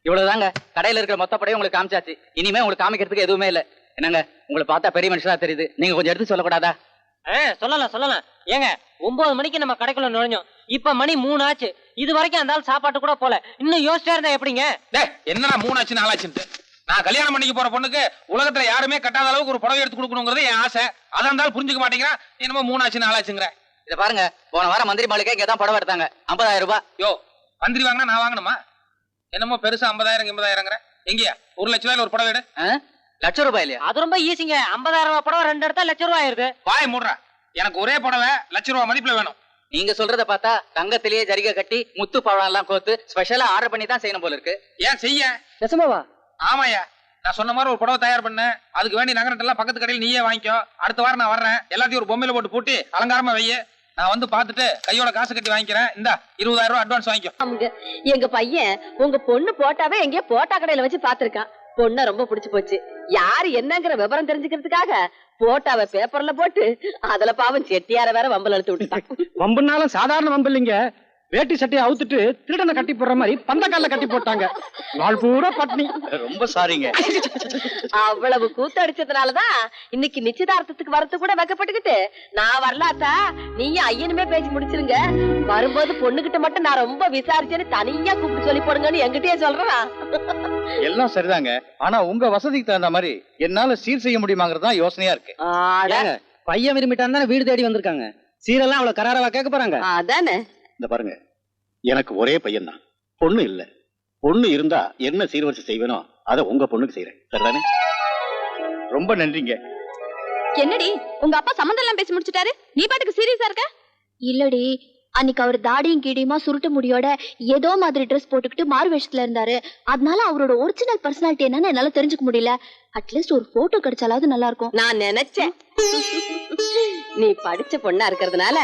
இவ்வளவுதாங்க. கடையில இருக்கிற மொத்த படையும் உங்களுக்கு காமிச்சாச்சு. இனிமே உங்களுக்கு காமிக்கிறதுக்கு எதுவுமே இல்ல. என்னங்க உங்களை பார்த்தா பெரிய மனுஷனா தெரியுது, நீங்க கொஞ்சம் எடுத்து சொல்லக்கூடாதா? சொல்லலாம். ஏங்க 9 மணிக்கு நம்ம கடைக்குள்ள நுழைஞ்சோம், இப்ப மணி 3 ஆச்சு. இது வரைக்கும் அந்த ஆள் சாப்பாட்டு கூட போல. இன்னும் யோசிச்சா இருந்தா எப்படிங்க? என்னடா 3 ஆச்சு 4 ஆச்சுன்னு. நான் கல்யாணம் பண்ணிக்க போற பொண்ணுக்கு உலகத்துல யாருமே கட்டாத அளவுக்கு ஒரு புடவை எடுத்து கொடுக்கணுங்கிறது என் ஆசை. அதான் இருந்தாலும் புரிஞ்சுக்க மாட்டேங்கிறான். என்னமோ 3 ஆச்சு 4 ஆச்சுங்கிற. இத பாருங்க, போன வாரம் மந்திரி மாளிகை இங்கதான் புடவை எடுத்தாங்க, 50,000 ரூபாய். யோ, மந்திரி வாங்கினா நான் வாங்கணுமா? என்னமோ பெருசா 50,000 80,000ங்கிற. எங்கயா 1 லட்ச ரூபாயில ஒரு புடவை எடு. லட்சம் ரூபாய் இல்லையா? அது ரொம்ப ஈஸிங்க. 50,000 ரூபாய் புடவை 2 எடுத்தா லட்சம் ரூபாய் ஆயிருது. வாய் மூடுறா. எனக்கு ஒரே புடவை லட்ச ரூபாய் மதிப்புல வேணும். நீங்க சொல்றத பார்த்தா தங்கத்திலேயே ஜரிகை கட்டி முத்து பழம் எல்லாம் கோத்து ஸ்பெஷலா ஆர்டர் பண்ணி தான் செய்யணும் போல இருக்கு. ஏன் செய்ய? நிஜமாவா? ஆமாயா, நான் சொன்ன மாதிரி ஒரு புடவை தயார் பண்ண. அதுக்கு வேண்டி நகரத்தெல்லாம் பக்கத்து கடையில் நீயே வாங்கிக்கோ. அடுத்த வாரம் நான் வர்றேன். எல்லாத்தையும் ஒரு பொம்மையில போட்டு பூட்டி அலங்காரமா வைய. நான் வந்து பாத்துட்டு கையோட காசு கட்டி வாங்கிக்கிறேன். இந்த 20,000 ரூபாய் அட்வான்ஸ் வாங்கிக்கோ. எங்க பையன் உங்க பொண்ணு போட்டாவே எங்கேயோ போட்டா கடையில வச்சு பாத்துருக்கான். பொண்ண ரொம்ப பிடிச்சு போச்சு. யாரு என்னங்கிற விவரம் தெரிஞ்சுக்கிறதுக்காக போட்டாவை பேப்பர்ல போட்டு அதுல பாவம் செட்டியார வேற வம்பல் எடுத்து விட்டுட்டான். வம்புனாலும் சாதாரண வம்பு இல்லைங்க. வேட்டி சட்டையை அவுத்துட்டு திருடனை கட்டி போடுற மாதிரி பந்தக்கால கட்டி போட்டாங்க. நாள் பூரா பட்னி. ரொம்ப சாரிங்க. அவ்வளவு கூத்தடிச்சதுனாலதான் இன்னைக்கு நிச்சயதார்த்தத்துக்கு வரது கூட வைக்கப்பட்டுக்கிட்டு நான் வரலாத்தா நீயும் ஐயனுமே பேசி முடிச்சிருங்க. வரும்போது பொண்ணுகிட்ட மட்டும் நான் ரொம்ப விசாரிச்சேன்னு தனியா கூப்பிட்டு சொல்லி போடுங்கன்னு என்கிட்டயே சொல்றேன். எல்லாம் சரிதாங்க. ஆனா உங்க வசதிக்கு தகுந்த மாதிரி என்னால சீர் செய்ய முடியுமாங்கிறது தான் யோசனையா இருக்கு. பையன் விரும்பிட்டான் தானே வீடு தேடி வந்திருக்காங்க. சீரெல்லாம் அவ்வளவு கராரவா கேட்க போறாங்க. அதானே. இந்த பாருங்க, எனக்கு ஒரே பையன் தான், பொண்ணு இல்ல. பொண்ணு இருந்தா என்ன சீர்வரிசை செய்வேனோ அதை உங்க பொண்ணுக்கு செய்யறேன். சரிதானே? ரொம்ப நன்றிங்க. என்னடி உங்க அப்பா சம்மந்தம் எல்லாம் பேசி முடிச்சிட்டாரு, நீ பாட்டுக்கு சீரியஸா இருக்க? இல்லடி, அன்னைக்கு அவர் தாடியும் கீடியுமா சுருட்டு முடியோட ஏதோ மாதிரி ட்ரெஸ் போட்டுக்கிட்டு மாறு வேஷத்துல இருந்தாரு. அதனால அவரோட ஒரிஜினல் பர்சனாலிட்டி என்னன்னு என்னால தெரிஞ்சுக்க முடியல. அட்லீஸ்ட் ஒரு போட்டோ கிடைச்சாலாவது நல்லா இருக்கும். நான் நினைச்சேன் நீ படிச்ச பொண்ணா இருக்கிறதுனால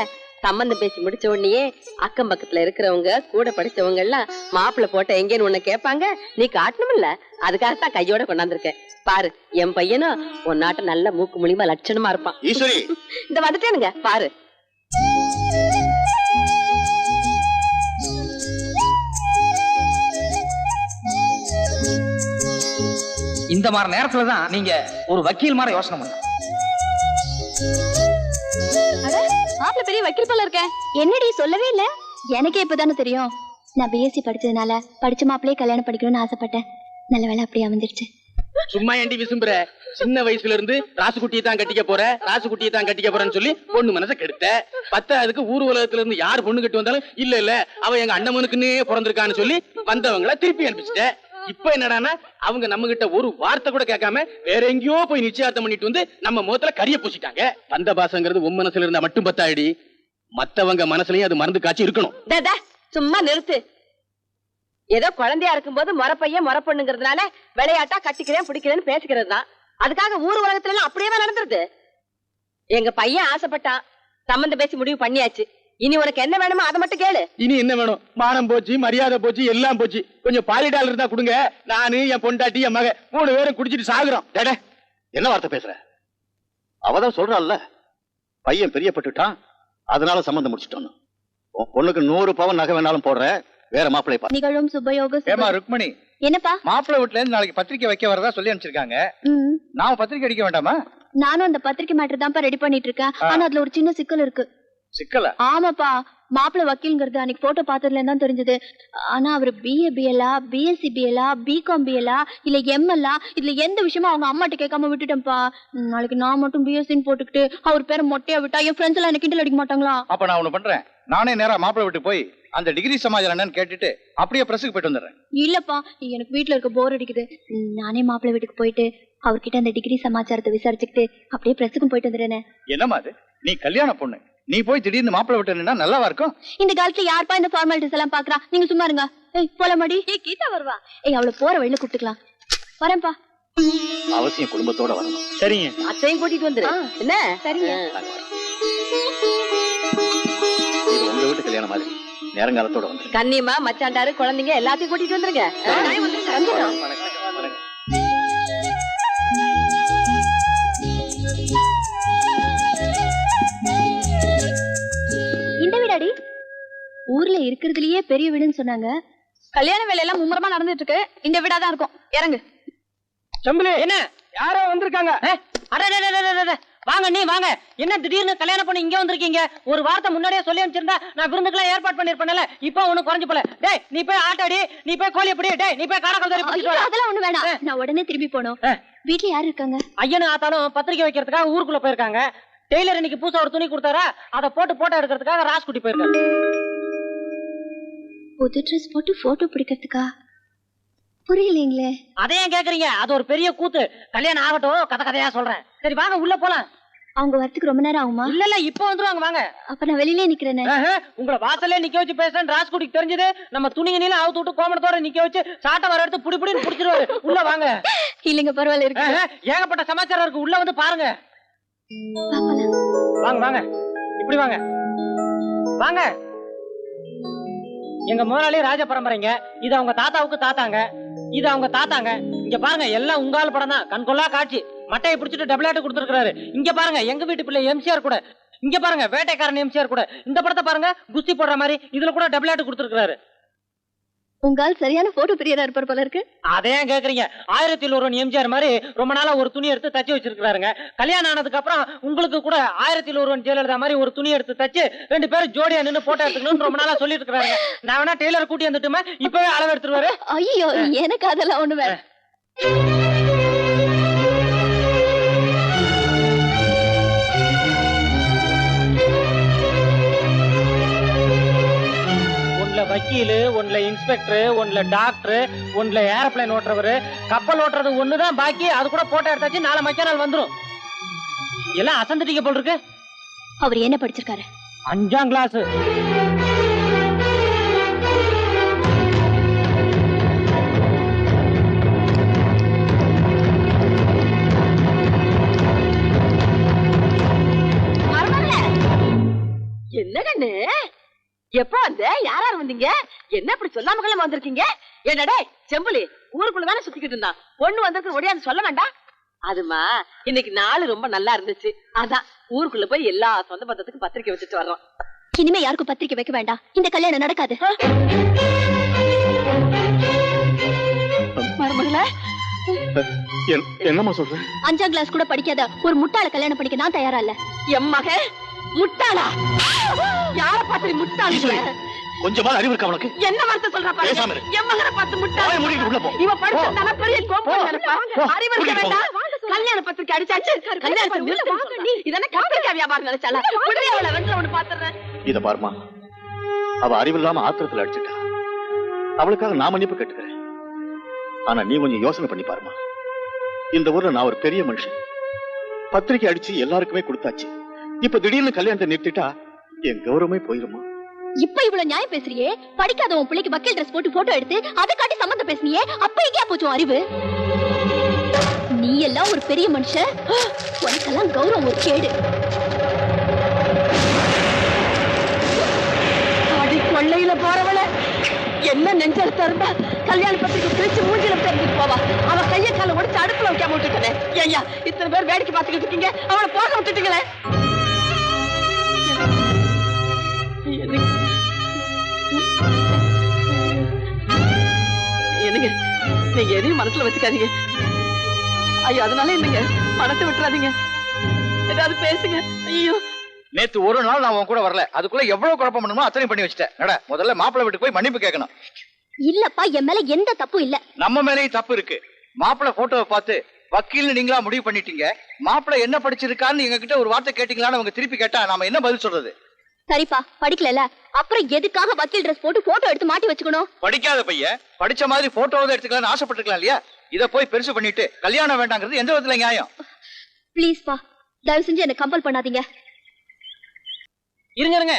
சம்பந்தம் பேசி முடிச்ச உடனே அக்கம் பக்கத்துல இருக்கிறவங்க கூட படிச்சவங்க எல்லாம் மாப்பிள்ள போட்ட எங்கேன்னு உன்ன கேட்பாங்க. நீ காட்டணும்ல, அதுக்காகத்தான் கையோட கொண்டாந்துருக்கேன். பாரு, என் பையனும் உன்னாட்ட நல்ல மூக்கு மூலியமா லட்சணமா இருப்பான். ஈஸ்வரி, இந்த வந்துட்டேனுங்க பாரு. இந்த மாதிரி நேரத்துலதான் நீங்க ஒரு வக்கீல் மாதிரி யோசனை பண்ண. மாப்பிள்ள பெரிய வக்கீல் போல இருக்க. என்னடி சொல்லவே இல்ல? எனக்கே இப்பதானே தெரியும். நான் பிஎஸ்சி படிச்சதுனால படிச்ச மாப்பிள்ளையே கல்யாணம் படிக்கணும்னு ஆசைப்பட்டேன். நல்ல வேலை அப்படியே அமைஞ்சிருச்சு. சும்மா ஏண்டி விசும்புற? சின்ன வயசுல இருந்து ராசுகுட்டியை தான் கட்டிக்க போற, ராசுகுட்டியை தான் கட்டிக்க போறேன்னு சொல்லி பொண்ணு மனசை கெடுத்த. அதுக்கு ஊர் உலகத்துல இருந்து யார் பொண்ணு கட்டி வந்தாலும் இல்ல அவ எங்க அண்ணமனுக்குன்னே பிறந்திருக்கான்னு சொல்லி வந்தவங்களை திருப்பி அனுப்பிச்சிட்ட. இப்ப என்னடானா அவங்க நம்ம கிட்ட ஒரு வார்த்தை கூட கேட்காம வேற எங்கேயோ போய் நிச்சயார்த்தம் பண்ணிட்டு வந்து நம்ம முகத்துல கரிய பூசிட்டாங்க. வந்த பாசங்கிறது உன் மனசுல இருந்தா மட்டும் பத்தாயிடி, மத்தவங்க மனசுலயும் அது மறந்து காட்சி இருக்கணும். சும்மா நிறுத்து. ஏதோ குழந்தையா இருக்கும்போது முறப்பையன் முறப்பொண்ணுங்கிறதுனால விளையாட்டா கட்டிக்கிறேன் பிடிக்கிறேன்னு பேசிக்கிறது தான். அதுக்காக ஊர் உலகத்துல எல்லாம் அப்படியே நடந்துருது. எங்க பையன் ஆசைப்பட்டான், சம்பந்தம் பேசி முடிவு பண்ணியாச்சு. இனி உனக்கு என்ன வேணுமோ அதை மட்டும் கேளு. இனி என்ன வேணும்? மானம் போச்சு, மரியாதை போச்சு, எல்லாம் போச்சு. கொஞ்சம் பாலிடால் இருந்தா கொடுங்க. நானு என் பொண்டாட்டி என் மக 3 பேரும் குடிச்சிட்டு சாகுறோம். என்ன வார்த்தை பேசுற? அவதான் சொல்றாள்ல, பையன் பிரியப்பட்டுட்டான், அதனால சம்பந்தம் முடிச்சிட்டோம். பொண்ணுக்கு 100 பவுன் நகை வேணாலும் போடுற, வேற மாப்பிள்ளை பா. நிகழும் சுபயோக. ஏமா ருக்மணி, என்னப்பா? மாப்பிள்ளை வீட்டுல இருந்து நாளைக்கு பத்திரிக்கை வைக்க வரதா சொல்லி அனுப்பிச்சிருக்காங்க. நாம பத்திரிக்கை அடிக்க வேண்டாமா? நானும் அந்த பத்திரிக்கை மேட்டர் தான்ப்பா ரெடி பண்ணிட்டு இருக்கேன். ஆனா அதுல ஒரு சின்ன சிக்கல் இருக்கு. சிக்கல? ஆமாப்பா, மாப்பிள்ள வக்கீல்ங்கிறது அன்னைக்கு போட்டோ பார்த்ததுல தான் தெரிஞ்சது. ஆனா அவர் பிஏ பிஎலா, பிஎஸ்சி பிஎலா, பிகாம் பிஎலா, இல்ல எம்எல்ஆ, இதுல எந்த விஷயமும் அவங்க அம்மாட்ட கேட்காம விட்டுட்டேன்ப்பா. நாளைக்கு நான் மட்டும் பிஎஸ்சின்னு போட்டுக்கிட்டு அவர் பேரை மொட்டையா விட்டா என் ஃப்ரெண்ட்ஸ் எல்லாம் எனக்கு கிண்டல் அடிக்க மாட்டாங்களா? அப்ப நான் ஒண்ணு பண்றேன், நானே நேரா மாப்பிள்ளை விட்டு போய் அந்த டிகிரி சமாச்சாரம் என்னன்னு கேட்டுட்டு அப்படியே பிரஸுக்கு போயிட்டு வந்துடுறேன். இல்லப்பா, எனக்கு வீட்டுல இருக்க போர் அடிக்குது. நானே மாப்பிள்ளை வீட்டுக்கு போயிட்டு அவர்கிட்ட அந்த டிகிரி சமாச்சாரத்தை விசாரிச்சுக்கிட்டு அப்படியே பிரஸுக்கும் போயிட்டு வந்துடுறேன். என்னமா அது? நீ கல்யாண பொண்ணு, நீ போய் திடீர்னு மாப்பிள்ளை விட்டு நல்லாவா இருக்கும்? இந்த காலத்துல யாருப்பா இந்த ஃபார்மாலிட்டிஸ் எல்லாம் பாக்குறா? நீங்க சும்மா இருங்க. போலமாடி. கீதா வருவா. அவளை போற வழியில கூப்பிட்டுக்கலாம். வரேன்ப்பா. அவசியம் குடும்பத்தோட வரணும். சரிங்க. அத்தையும் கூட்டிட்டு வந்துரு. என்ன? சரிங்க. இது உங்க வீட்டு கல்யாணம் மாதிரி நேரங்காலத்தோட வந்து கண்ணியமா மச்சாண்டாரு குழந்தைங்க எல்லாத்தையும் கூட்டிட்டு வந்துருங்க. இந்த வீடாடி ஊர்ல இருக்கிறதுலயே பெரிய வீடுன்னு சொன்னாங்க. கல்யாண வேலையெல்லாம் மும்முரமா நடந்துட்டு இருக்கு. இந்த வீடாதான் இருக்கும். இறங்கு. செம்புலி என்ன யாரோ வந்திருக்காங்க. வாங்க நீ வாங்க. என்ன திடீர்னு கல்யாணம் பண்ணி இங்க வந்திருக்கீங்க? ஒரு வார்த்தை முன்னாடியே சொல்லி அனுப்பிச்சிருந்தா நான் விருந்துக்கெல்லாம் ஏற்பாடு பண்ணிருப்பேன்ல. இப்போ ஒண்ணு குறைஞ்சு போல. டேய் நீ போய் ஆட்டாடி, நீ போய் கோழி பிடி, டேய் நீ போய் காடக்கல்தறி பிடிச்சிட்டு வா. அதெல்லாம் ஒண்ணு வேணாம். நான் உடனே திரும்பி போணும். வீட்ல யாரு இருக்காங்க? ஐயனும் ஆத்தாலும் பத்திரிக்கை வைக்கிறதுக்காக ஊருக்குள்ள போயிருக்காங்க. டெய்லர் இன்னைக்கு புதுசா ஒரு துணி கொடுத்தாரா, அதை போட்டு போட்டோ எடுக்கிறதுக்காக ராஸ்குட்டி போயிருக்காரு. புது ட்ரெஸ் போட்டு போட்டோ பிடிக்கிறதுக்கா? புரியலீங்களே. அதை ஏன் கேக்குறீங்க? அது ஒரு பெரிய கூத்து. கல்யாணம் ஆகட்டும், கதை கதையா சொல்றேன். சரி வாங்க உள்ள போலாம். அவங்க வரத்துக்கு ரொம்ப நேரம் ஆகுமா? இல்ல இல்ல இப்ப வந்துருவாங்க வாங்க. அப்ப நான் வெளியிலே நிக்கிறேனே. உங்களை வாசல்ல நிக்க வச்சு பேசுறேன் ராஸ்குட்டிக்கு தெரிஞ்சது. நம்ம துணிங்க நீல அவுத்து விட்டு கோமணத்தோட நிக்க வச்சு சாட்டை வர எடுத்து புடி புடின்னு புடிச்சிருவாரு. உள்ள வாங்க. இல்லங்க பரவாயில்ல இருக்கு. ஏகப்பட்ட சமாச்சாரம் இருக்கு, உள்ள வந்து பாருங்க. வாங்க வாங்க இப்படி வாங்க வாங்க. எங்க முதலாளி ராஜ பரம்பரைங்க. இது அவங்க தாத்தாவுக்கு தாத்தாங்க, இது அவங்க தாத்தாங்க. இங்க பாருங்க எல்லாம் உங்கால படம் தான். கண்கொள்ளா காட்சி. மட்டையை பிடிச்சிட்டு டபுளாட்டு கொடுத்துருக்காரு. இங்க பாருங்க எங்க வீட்டு பிள்ளை எம்சிஆர் கூட. இங்க பாருங்க வேட்டைக்காரன் எம்சிஆர் கூட. இந்த படத்தை பாருங்க குஸ்தி போடுற மாதிரி. இதுல கூட டபுளாட்டு கொடுத்துருக்காரு. உங்கால் சரியான போட்டோ பிரியரா இருப்பார் போல இருக்கு. அதே கேக்குறீங்க? 1001 எம்ஜிஆர் மாதிரி ரொம்ப நாளா ஒரு துணி எடுத்து தச்சு வச்சிருக்காருங்க. கல்யாணம் ஆனதுக்கு அப்புறம் உங்களுக்கு கூட 1001 ஜெயலலிதா மாதிரி ஒரு துணி எடுத்து தச்சு 2 பேரும் ஜோடியா நின்று போட்டோ எடுத்துக்கணும்னு ரொம்ப நாளா சொல்லிட்டு இருக்காங்க. நான் வேணா டெய்லர் கூட்டி வந்துட்டுமா இப்பவே அளவு எடுத்துருவாரு. ஐயோ எனக்கு அதெல்லாம் ஒண்ணு வேற. வக்கீலு, ஒன்னுல இன்ஸ்பெக்டர், ஒன்னுல டாக்டர், ஒன்னுல ஏரோப்ளேன் ஓட்டுறவரு, கப்பல் ஓட்டுறது ஒண்ணுதான் பாக்கி. அது கூட போட்டோ எடுத்தாச்சு நாளை மக்கிய நாள் வந்துரும். எல்லாம் அசந்துட்டீங்க போல் இருக்கு. அவர் என்ன படிச்சிருக்காரு? 5ஆம் கிளாஸ். என்ன கண்ணு எப்ப வந்த? யாராரு வந்தீங்க? என்ன இப்படி சொல்லாம கிளம்ப வந்திருக்கீங்க? என்னடே செம்புலி ஊருக்குள்ளதானே சுத்திக்கிட்டு இருந்தான். பொண்ணு வந்திருக்கு ஒடியாந்து சொல்ல வேண்டாம். அதுமா இன்னைக்கு நாள் ரொம்ப நல்லா இருந்துச்சு. அதான் ஊருக்குள்ள போய் எல்லா சொந்த பந்தத்துக்கும் பத்திரிக்கை வச்சுட்டு வர்றோம். இனிமே யாருக்கும் பத்திரிக்கை வைக்க வேண்டாம். இந்த கல்யாணம் நடக்காது. மருமகளே என்னம்மா சொல்ற? 5ஆம் கிளாஸ் கூட படிக்காத ஒரு முட்டாள கல்யாணம் பண்ணிக்க நான் தயாரா இல்ல. என் மக முட்டாளா? யார பார்த்து முட்டாள? கொஞ்சமா அறிவு இருக்கா உனக்கு? என்ன வார்த்தை சொல்றா பாரு. என் மகனை பார்த்து முட்டாள. உள்ள போ. இவ படிச்சதான பெரிய கோபம் நினைப்பா. அறிவு இருக்க வேண்டாம். கல்யாண பத்திரிக்கை அடிச்சாச்சு. கல்யாணத்தை நிறுத்து. இதென்ன கத்திரிக்காய் வியாபாரம் நினைச்சால? உடனே அவளை வென்ற ஒண்ணு பாத்துறேன். இத பாருமா, அவ அறிவில்லாம ஆத்திரத்துல அடிச்சுட்டா. அவளுக்காக நான் மன்னிப்பு கேட்டுக்கிறேன். ஆனா நீ கொஞ்சம் யோசனை பண்ணி பாருமா. இந்த ஊர்ல நான் ஒரு பெரிய மனுஷன். பத்திரிக்கை அடிச்சு எல்லாருக்குமே கொடுத்தாச்சு. இப்ப திடீர்னு கல்யாணத்தை நிறுத்திட்டா என் கௌரவமே போயிருமா? இப்ப இவ்வளவு நியாயம் பேசுறியே. படிக்காத உன் பிள்ளைக்கு வக்கீல் ட்ரெஸ் போட்டு போட்டோ எடுத்து அதை காட்டி சம்பந்தம் பேசுனியே. அப்ப எங்கேயா போச்சு அறிவு? நீ எல்லாம் ஒரு பெரிய மனுஷன். உனக்கெல்லாம் கௌரவம் ஒரு கேடு. அடி கொள்ளையில போறவள என்ன நெஞ்செடுத்து இருந்தா கல்யாண பத்திரிக்கை கிழிச்சு மூஞ்சில தெரிஞ்சுட்டு போவா. அவ கைய கால உடைச்சு அடுப்புல வைக்காம விட்டுட்டேன். ஐயா இத்தனை பேர் வேடிக்கை பார்த்துக்கிட்டு இருக்கீங்க, அவளை போக விட்டுட்டீங்களே. என்னங்க நீங்க எதையும் மனசுல வச்சுக்காதீங்க. ஐயோ அதனால இல்லைங்க, மனசை விட்டுறாதீங்க. ஏதாவது பேசுங்க. ஐயோ நேத்து ஒரு நாள் நான் உன் கூட வரல, அதுக்குள்ள எவ்வளவு குழப்பம் பண்ணுமோ அத்தனை பண்ணி வச்சுட்டேன். நட முதல்ல மாப்பிள்ளை வீட்டுக்கு போய் மன்னிப்பு கேட்கணும். இல்லப்பா என் மேல எந்த தப்பும் இல்ல. நம்ம மேலேயும் தப்பு இருக்கு. மாப்பிள்ளை போட்டோவை பார்த்து வக்கீல்னு நீங்களா முடிவு பண்ணிட்டீங்க. மாப்பிள்ளை என்ன படிச்சிருக்கான்னு எங்க கிட்ட ஒரு வார்த்தை கேட்டீங்களான்னு அவங்க திருப்பி கேட்டா நாம என்ன பதில் சொல்றது? சரிப்பா படிக்கல, அப்புறம் எதுக்காக வக்கீல் ட்ரெஸ் போட்டு போட்டோ எடுத்து மாட்டி வச்சுக்கணும்? படிக்காத பையன் படிச்ச மாதிரி போட்டோவை எடுத்துக்கலாம்னு ஆசைப்பட்டிருக்கலாம் இல்லையா? இத போய் பெருசு பண்ணிட்டு கல்யாணம் வேண்டாங்கிறது எந்த விதத்துல நியாயம்? ப்ளீஸ் பா, தயவு செஞ்சு என்ன கம்பல் பண்ணாதீங்க. இருங்க இருங்க,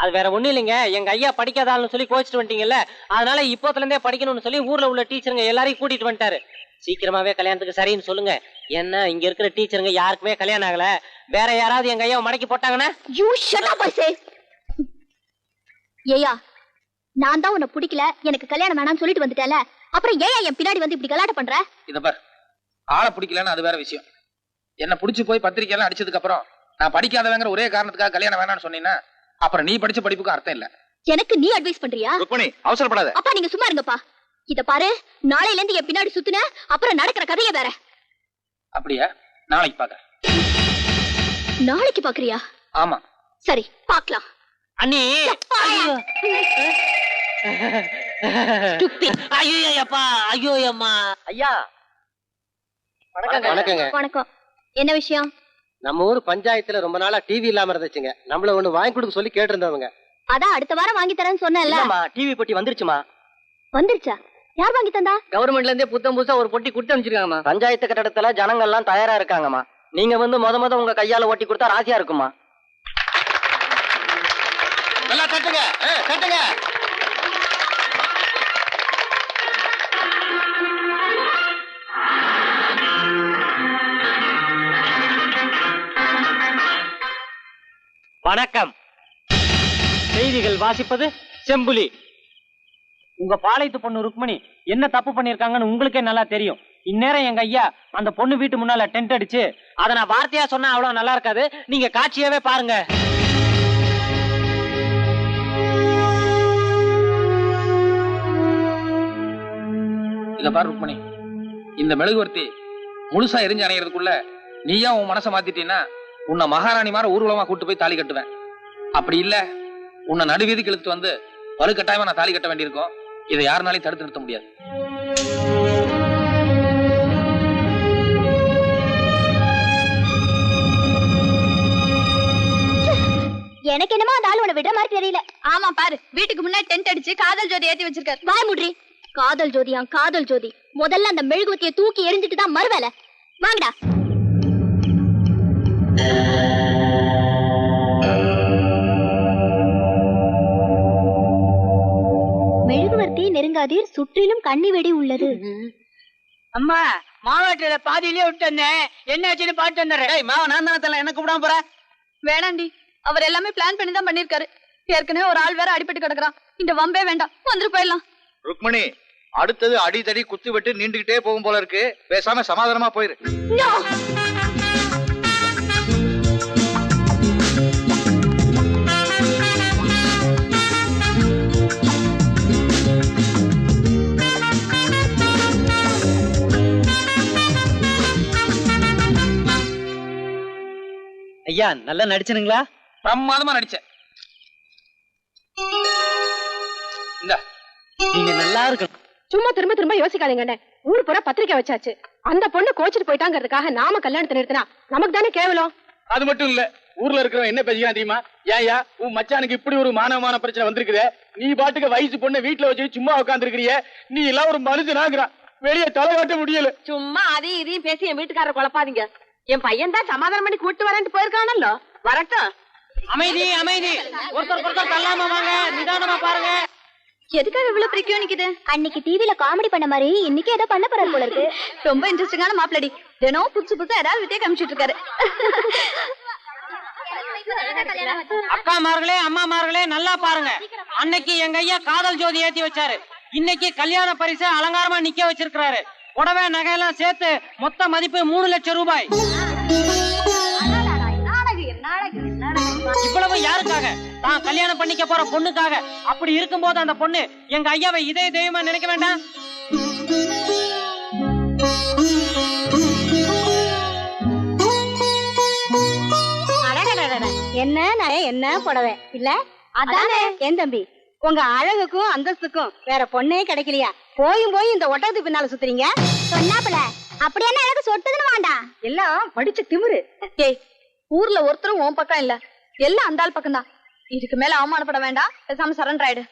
அது வேற ஒண்ணும் இல்லைங்க. எங்க ஐயா படிக்காதான்னு சொல்லி கோச்சிட்டு வந்துட்டீங்கல்ல, அதனால இப்போத்துல இருந்தே படிக்கணும்னு சொல்லி ஊர்ல உள்ள டீச்சருங்க எல்லாரையும் கூட்டிட்டு வந்துட்டாரு. சீக்கிரமாவே கல்யாணத்துக்கு சரின்னு சொல்லுங்க. என்ன இங்க இருக்கிற டீச்சருங்க யாருக்குமே கல்யாணம் ஆகல. வேற யாராவது எங்க ஐயாவை மடக்கி போட்டாங்கன்னா யூ ஷட் அப் ஐ சே. ஏயா நான் தான் உன்னை பிடிக்கல, எனக்கு கல்யாணம் வேணாம்னு சொல்லிட்டு வந்துட்டேல, அப்புறம் ஏயா என் பின்னாடி வந்து இப்படி கலாட்ட பண்ற? இத பார், ஆளை பிடிக்கலன்னு அது வேற விஷயம். என்ன பிடிச்சு போய் பத்திரிக்கை எல்லாம் அடிச்சதுக்கு அப்புறம் நான் படிக்காதவங்கிற ஒரே காரணத்துக்காக கல்யாணம் வேணாம்னு சொன்னீங்கன்னா அப்புறம் நீ படிச்ச படிப்புக்கு அர்த்தம் இல்ல. எனக்கு நீ அட்வைஸ் பண்றியா? ருக்மணி அவசரப்படாத. அப்பா நீங்க சும்மா இருங்கப்பா. இத பாரு, நாளையில இருந்து என் பின்னாடி சுத்துன அப்புறம் நடக்கிற கதைய வேற. அப்படியா? நாளைக்கு பாக்க. நாளைக்கு பாக்குறியா? ஆமா. சரி பாக்கலாம். அண்ணி Stupid. ஐயோ அப்பா, ஐயோ அம்மா. ஐயா வணக்கங்க. வணக்கம். என்ன விஷயம்? நம்ம ஊர் பஞ்சாயத்துல ரொம்ப நாளா டிவி இல்லாம இருந்துச்சுங்க. நம்மள ஒண்ணு வாங்கி கொடுக்க சொல்லி கேட்டிருந்தவங்க. அதான் அடுத்த வாரம் வாங்கி தரேன்னு சொன்னேன்ல. டிவி பொட்டி வந்துருச்சுமா? வந்துருச்சா? யார் வாங்கி தந்தா? கவர்மெண்ட்ல இருந்தே புத்தம் புதுசா ஒரு பொட்டி கொடுத்து அனுப்பிச்சிருக்காங்கம்மா. பஞ்சாயத்து கட்டடத்துல ஜனங்கள் எல்லாம் தயாரா இருக்காங்கம்மா. நீங்க வந்து முத உங்க கையால ஓட்டி கொடுத்தா ராசியா இருக்குமா. நல்லா கட்டுங்க, கட்டுங்க. வணக்கம். செய்திகள் வாசிப்பது செம்புலி. உங்க பாளையத்து பொண்ணு ருக்மணி என்ன தப்பு பண்ணிருக்காங்கன்னு உங்களுக்கே நல்லா தெரியும். இந்நேரம் எங்க ஐயா அந்த பொண்ணு வீட்டு முன்னால டென்ட் அடிச்சு அதை நான் வார்த்தையா சொன்னா அவ்வளவு நல்லா இருக்காது. நீங்க காட்சியாவே பாருங்க. இத பாரு ருக்மணி, இந்த மெழுகுவர்த்தி முழுசா எரிஞ்சு அணைகிறதுக்குள்ள நீயா உன் மனசை மாத்திட்டீன்னா உன்னை மகாராணி மாதிரி ஊர்வலமா கூட்டு போய் தாலி கட்டுவேன். அப்படி இல்ல உன்னை நடுவீதிக்கு இழுத்து வந்து வலுக்கட்டாயமா நான் தாலி கட்ட வேண்டியிருக்கும். இதை யாருனாலையும் தடுத்து நிறுத்த முடியாது. எனக்கு என்னமோ அந்த ஆளு உன்னை விட மாதிரி தெரியல. ஆமா பாரு, வீட்டுக்கு முன்னாடி டென்ட் அடிச்சு காதல் ஜோதி ஏத்தி வச்சிருக்காரு. வாய் முட்ரி. காதல் ஜோதியா? காதல் ஜோதி முதல்ல அந்த மெழுகுவத்தியை தூக்கி எரிஞ்சிட்டு தான் மறுவேலை. வாங்கடா. மெழுகுவர்த்தி நெருங்காதீர், சுற்றிலும் கண்ணி வெடி உள்ளது. அம்மா மாவாட்டில பாதியிலே விட்டு வந்தேன். என்ன ஆச்சுன்னு பாட்டு வந்துடுறேன். மாவ நான் தானே தரல, என்ன கூப்பிடாம போற? வேணாண்டி, அவர் எல்லாமே பிளான் பண்ணி தான் பண்ணிருக்காரு. ஏற்கனவே ஒரு ஆள் வேற அடிபட்டு கிடக்குறான். இந்த வம்பே வேண்டாம், வந்துட்டு போயிடலாம். ருக்மணி, அடுத்தது அடிதடி குத்து விட்டு நீண்டுகிட்டே போகும் போல இருக்கு. பேசாம சமாதானமா போயிரு. ஐயா நல்லா நடிச்சனுங்களா? பிரமாதமா நடிச்சேன். இந்த நீங்க நல்லா இருக்கணும். சும்மா திரும்ப திரும்ப யோசிக்காதீங்க. ஊர் பூரா பத்திரிக்கை வச்சாச்சு. அந்த பொண்ணு கோச்சிட்டு போயிட்டாங்கிறதுக்காக நாம கல்யாணத்தை நிறுத்தினா நமக்கு தானே கேவலம். அது மட்டும் இல்ல, ஊர்ல இருக்கிறவன் என்ன பேசிக்கலாம் தெரியுமா? ஏயா உன் மச்சானுக்கு இப்படி ஒரு மானமான பிரச்சனை வந்திருக்குதே, நீ பாட்டுக்கு வயசு பொண்ணை வீட்டுல வச்சு சும்மா உட்கார்ந்து இருக்கிறிய, நீ எல்லாம் ஒரு மனுஷனாகிறான், வெளியே தலை காட்ட முடியல. சும்மா அதையும் இதையும் பேசி என் வீட்டுக்காரர் குழப்பாதீங்க. என் பையன் தான் சமாதானம் பண்ணி கூட்டு வரேன்ட்டு போயிருக்கானല്ലോ, வரட்டும். அமைதி அமைதி. ஒருத்தர் தள்ளாம வாங்க, நிதானமா பாருங்க. எதுக்காக இவ்வளவு பிரிக்கும் நிக்குது? அன்னைக்கு டிவில காமெடி பண்ண மாதிரி இன்னைக்கு ஏதோ பண்ண போறாரு போல இருக்கு. ரொம்ப இன்ட்ரெஸ்டிங்கான மாப்பிளடி. தினம் புதுசு புதுசா ஏதாவது வித்தியை காமிச்சிட்டு இருக்காரு. அக்காமார்களே அம்மாமார்களே நல்லா பாருங்க. அன்னைக்கு எங்க ஐயா காதல் ஜோதி ஏத்தி வச்சாரு. இன்னைக்கு கல்யாண பரிசு அலங்காரமா நிக்க வச்சிருக்காரு. புடவை நகையெல்லாம் சேர்த்து மொத்த மதிப்பு 3 லட்சம் ரூபாய். இவ்வளவு யாருக்காக? தான் கல்யாணம் பண்ணிக்க போற பொண்ணுக்காக. அப்படி இருக்கும்போது அந்த பொண்ணு எங்க ஐயாவை இதே தெய்வமா நினைக்க வேண்டாம்? என்ன நகை, என்ன புடவை இல்ல? அதானே என் தம்பி, உங்க அழகுக்கும் அந்தஸ்துக்கும் வேற பொண்ணே கிடைக்கலையா? போய் இந்த ஒட்டகத்துக்கு பின்னால சுத்துறீங்க. சொன்னாப்புல அப்படி என்ன அழகு சொட்டுதுன்னு வேண்டாம். எல்லாம் படிச்ச திமிரு. ஏய், ஊர்ல ஒருத்தரும் உன் பக்கம் இல்ல, எல்லாம் அந்த ஆள் பக்கம் தான். இதுக்கு மேல அவமானப்பட வேண்டாம், பேசாம சரண்டர் ஆயிடு.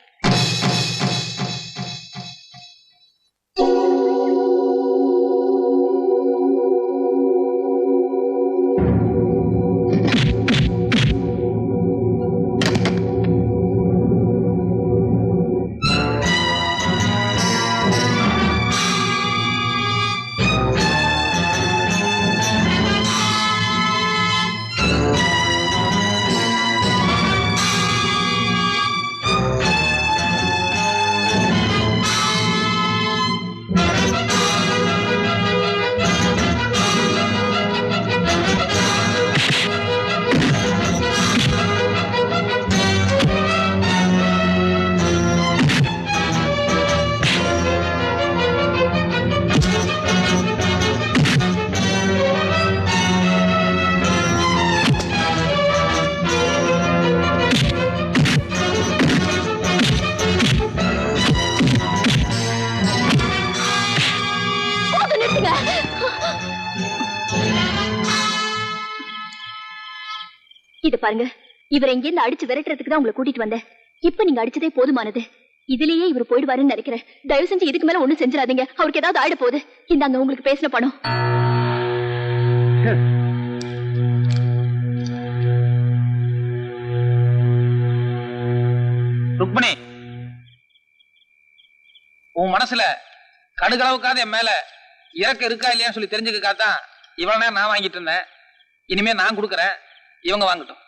இது பாருங்க, இவரை இங்கிருந்து அடிச்சு விரட்டுறதுக்கு தான் உங்களை கூட்டிட்டு வந்தேன். இப்ப நீங்க அடிச்சதே போதுமானது. இதுலயே இவர் போயிடுவாருன்னு நினைக்கிறேன். தயவு செஞ்சு இதுக்கு மேல ஒண்ணும் செஞ்சிடாதீங்க. அவருக்கு ஏதாவது ஆயிட போகுது. இந்தாங்க உங்களுக்கு பேசின பணம். ருக்மணி, உன் மனசுல கடுகளவுக்காத என் மேல இறக்க இருக்கா இல்லையான்னு சொல்லி தெரிஞ்சுக்காதான் இவ்வளவு நேரம் நான் வாங்கிட்டு இருந்தேன். இனிமே நான் கொடுக்கறேன், இவங்க வாங்கட்டும்.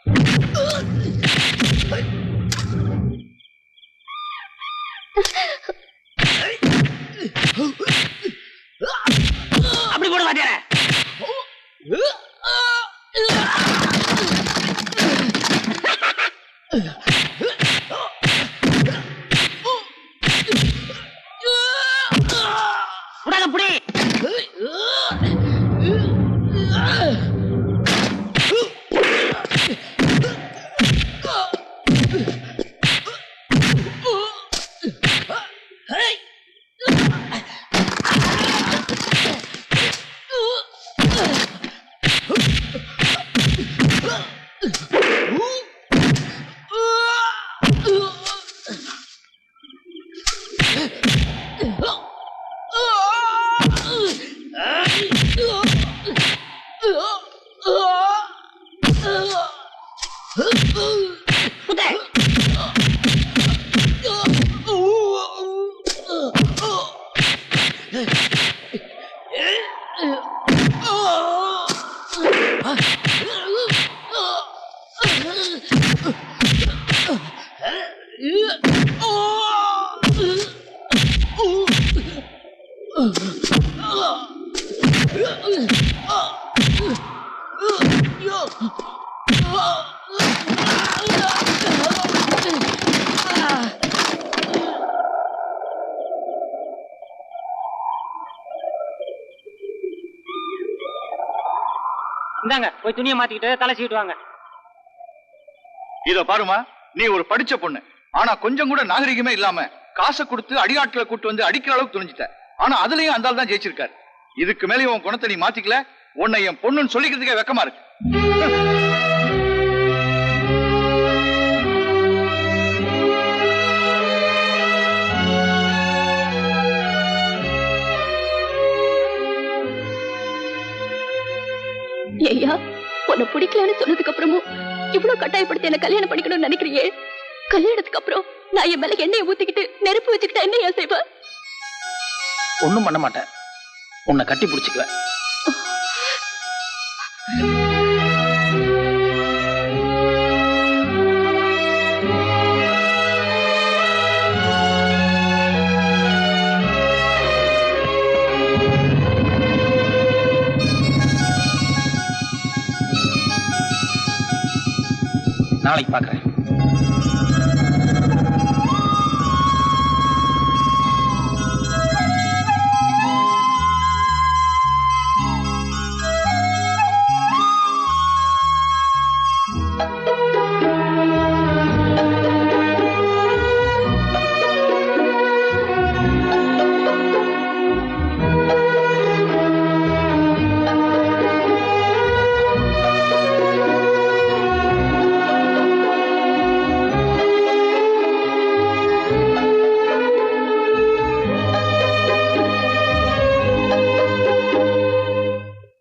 அப்படி போட மாட்டேற. புடி இந்தாங்க போய் துணியை மாத்திக்கிட்டு தலை சீட்டு வாங்க. இத பாருமா, நீ ஒரு படிச்ச பொண்ணு. ஆனா கொஞ்சம் கூட நாகரிகமே இல்லாம காசை கொடுத்து அடியாட்களை கூட்டு வந்து அடிக்கிற அளவுக்கு துணிஞ்சிட்ட. ஆனா அதுலயும் அந்த ஆள் தான் ஜெயிச்சிருக்காரு. இதுக்கு மேலே உன் குணத்தை நீ மாத்திக்கல, உன்னை என் பொண்ணுன்னு சொல்லிக்கிறதுக்கே வெக்கமா இருக்கு. ஐயா, உன்னை பிடிக்கலன்னு சொன்னதுக்கு அப்புறமும் இவ்வளவு கட்டாயப்படுத்தி என்ன கல்யாணம் பண்ணிக்கணும்னு நினைக்கிறியே? கல்யாணத்துக்கு அப்புறம் நான் என் மேல எண்ணெயை ஊத்திக்கிட்டு நெருப்பு வச்சுக்கிட்டா என்ன ஏன் செய்வ? ஒண்ணும் பண்ண மாட்டேன், உன்னை கட்டி பிடிச்சுக்குவேன். நாளைக்கு பாக்குறேன்.